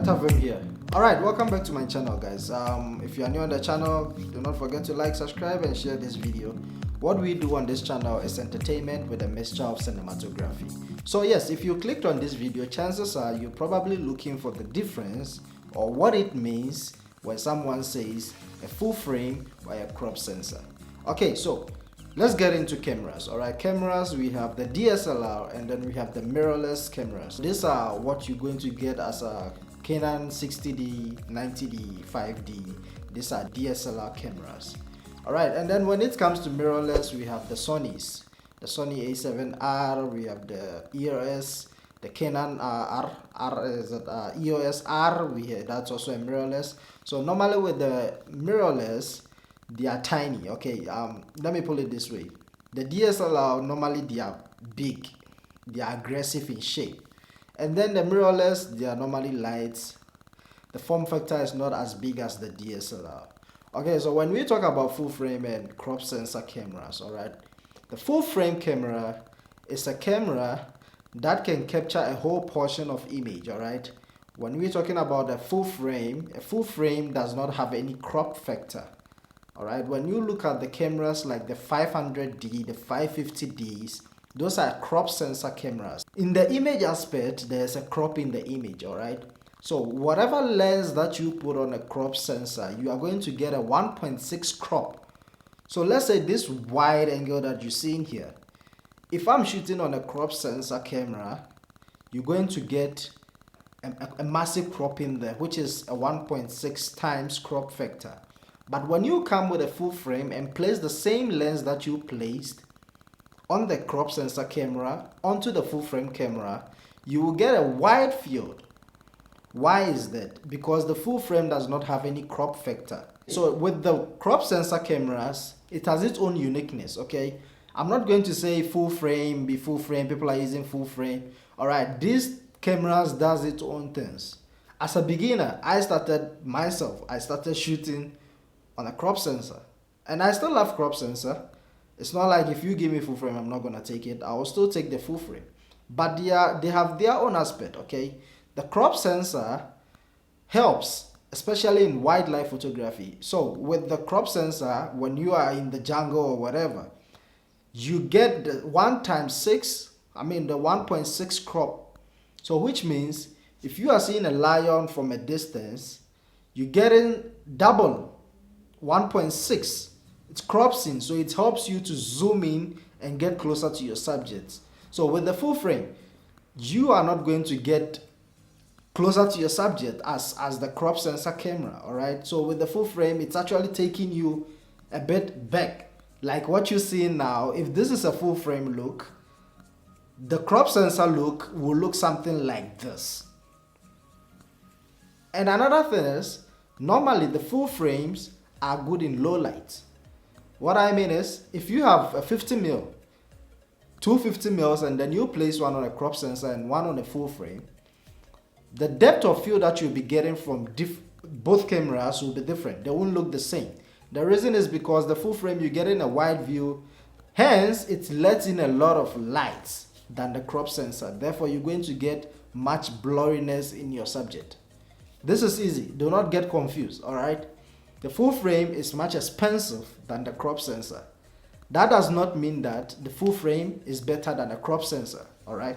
Let's have him here. Alright, welcome back to my channel, guys. If you are new on the channel, do not forget to like, subscribe and share this video. What we do on this channel is entertainment with a mixture of cinematography. So yes, if you clicked on this video, chances are you're probably looking for the difference or what it means when someone says a full frame or a crop sensor. Okay, so let's get into cameras. Alright, cameras, we have the DSLR and then we have the mirrorless cameras. These are what you're going to get as a Canon 60D, 90D, 5D. These are DSLR cameras. Alright, and then when it comes to mirrorless, we have the Sonys. The Sony A7R, we have the EOS, the Canon EOS R, that's also a mirrorless. So normally with the mirrorless, they are tiny. Okay, let me put it this way. The DSLR, normally they are big, they are aggressive in shape. And then the mirrorless, they are normally light. The form factor is not as big as the DSLR. Okay, so when we talk about full frame and crop sensor cameras, alright, the full frame camera is a camera that can capture a whole portion of image, alright. When we're talking about a full frame does not have any crop factor. Alright, when you look at the cameras like the 500D, the 550Ds, those are crop sensor cameras. In the image aspect, there's a crop in the image, alright. So whatever lens that you put on a crop sensor, you are going to get a 1.6 crop. So let's say this wide angle that you see in here. If I'm shooting on a crop sensor camera, you're going to get a massive crop in there, which is a 1.6 times crop factor. But when you come with a full frame and place the same lens that you placed on the crop sensor camera onto the full frame camera, you will get a wide field. Why is that? Because the full frame does not have any crop factor. So with the crop sensor cameras, it has its own uniqueness, okay? I'm not going to say full frame, be full frame, people are using full frame. Alright, these cameras does its own things. As a beginner, I started shooting on a crop sensor. And I still love crop sensor. It's not like if you give me full frame, I'm not going to take it. I will still take the full frame. But they have their own aspect, okay? The crop sensor helps, especially in wildlife photography. So with the crop sensor, when you are in the jungle or whatever, you get the 1.6 crop. So which means if you are seeing a lion from a distance, you're getting double 1.6. It crops in, so it helps you to zoom in and get closer to your subjects. So with the full frame, you are not going to get closer to your subject as the crop sensor camera. Alright, so with the full frame, it's actually taking you a bit back. Like what you're seeing now, if this is a full frame look, the crop sensor look will look something like this. And another thing is, normally the full frames are good in low light. What I mean is, if you have a 50mm, two 50mm, and then you place one on a crop sensor and one on a full frame, the depth of field that you'll be getting from both cameras will be different. They won't look the same. The reason is because the full frame, you're getting a wide view, hence it lets in a lot of light than the crop sensor. Therefore, you're going to get much blurriness in your subject. This is easy. Do not get confused, alright? The full frame is much expensive than the crop sensor. That does not mean that the full frame is better than a crop sensor, alright?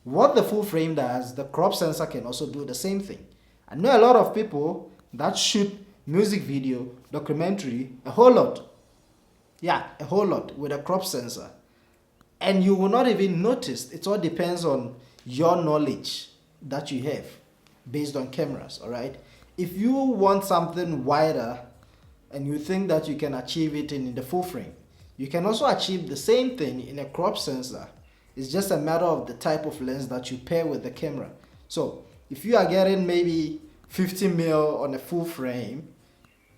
What the full frame does, the crop sensor can also do the same thing. I know a lot of people that shoot music video, documentary, a whole lot with a crop sensor. And you will not even notice. It all depends on your knowledge that you have based on cameras, alright? If you want something wider and you think that you can achieve it in the full frame, you can also achieve the same thing in a crop sensor. It's just a matter of the type of lens that you pair with the camera. So if you are getting maybe 50mm on a full frame,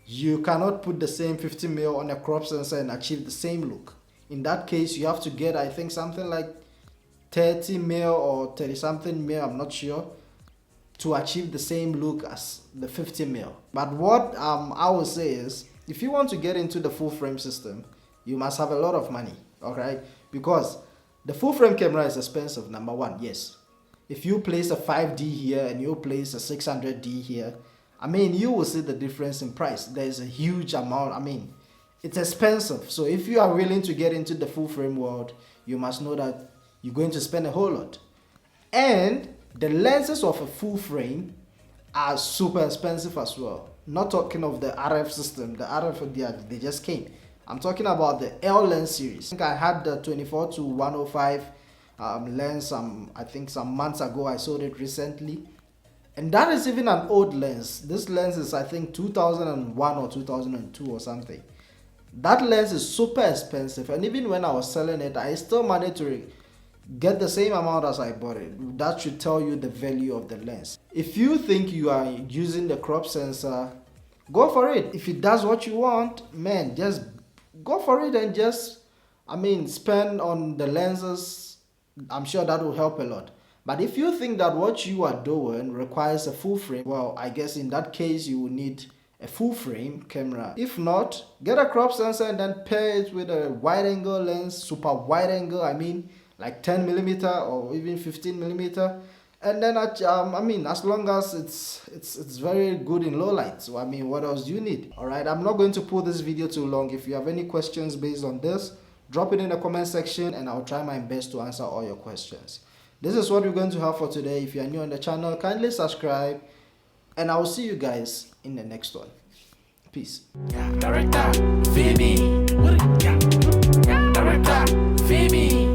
you cannot put the same 50mm on a crop sensor and achieve the same look. In that case, you have to get, I think, something like 30mm or 30 something mil, I'm not sure, to achieve the same look as the 50mm. But what I would say is, if you want to get into the full frame system, you must have a lot of money, alright? Because the full frame camera is expensive, number one, yes. If you place a 5D here and you place a 600D here, I mean, you will see the difference in price. There's a huge amount. I mean, it's expensive. So if you are willing to get into the full frame world, you must know that you're going to spend a whole lot. And the lenses of a full frame are super expensive as well. Not talking of the RF system. The RF, they just came. I'm talking about the L lens series. I think I had the 24 to 105 lens I think some months ago. I sold it recently, and that is even an old lens. This lens is, I think, 2001 or 2002 or something. That lens is super expensive, and even when I was selling it, I still managed to get the same amount as I bought it. That should tell you the value of the lens. If you think you are using the crop sensor, go for it. If it does what you want, man, just go for it and just, I mean, spend on the lenses. I'm sure that will help a lot. But if you think that what you are doing requires a full frame, well, I guess in that case you will need a full frame camera. If not, get a crop sensor and then pair it with a wide angle lens, super wide angle, I mean, like 10mm or even 15mm. And then I mean, as long as it's very good in low light. So I mean, what else do you need? All right, I'm not going to pull this video too long. If you have any questions based on this, drop it in the comment section and I'll try my best to answer all your questions. This is what we're going to have for today. If you are new on the channel, kindly subscribe, and I will see you guys in the next one. Peace. Director, Femi. Director, Femi.